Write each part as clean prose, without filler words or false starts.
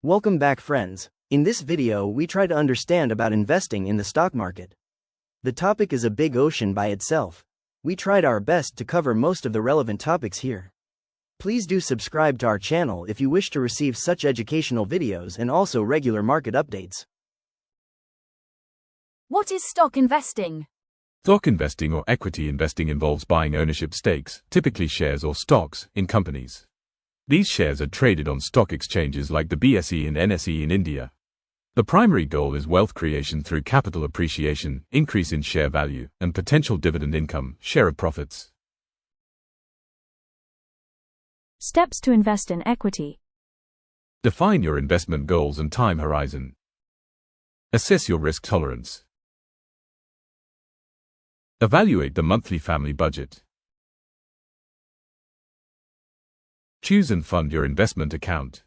Welcome back, friends. In this video, we try to understand about investing in the stock market. The topic is a big ocean by itself. We tried our best to cover most of the relevant topics here. Please do subscribe to our channel if you wish to receive such educational videos and also regular market updates. What is stock investing? Stock investing or equity investing involves buying ownership stakes, typically shares or stocks, in companies. These shares are traded on stock exchanges like the BSE and NSE in India. The primary goal is wealth creation through capital appreciation, increase in share value, and potential dividend income, share of profits. Steps to invest in equity. Define your investment goals and time horizon. Assess your risk tolerance. Evaluate the monthly family budget. Choose and fund your investment account.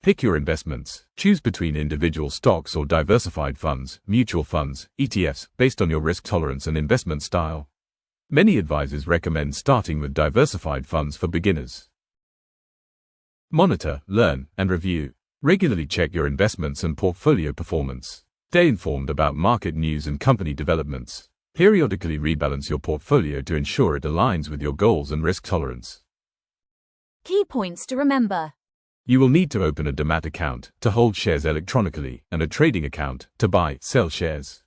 Pick your investments. Choose between individual stocks or diversified funds, mutual funds, ETFs, based on your risk tolerance and investment style. Many advisors recommend starting with diversified funds for beginners. Monitor, learn, and review. Regularly check your investments and portfolio performance. Stay informed about market news and company developments. Periodically rebalance your portfolio to ensure it aligns with your goals and risk tolerance. Key points to remember. You will need to open a Demat account to hold shares electronically and a trading account to buy, sell shares.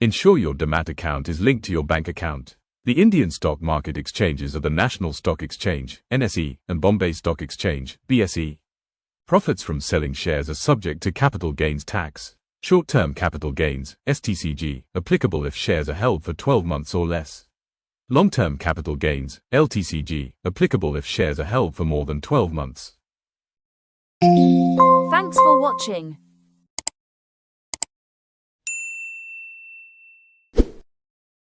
Ensure your Demat account is linked to your bank account. The Indian stock market exchanges are the National Stock Exchange, NSE, and Bombay Stock Exchange, BSE. Profits from selling shares are subject to capital gains tax. Short-term capital gains, STCG, applicable if shares are held for 12 months or less. Long-term capital gains, LTCG, applicable if shares are held for more than 12 months. Thanks for watching.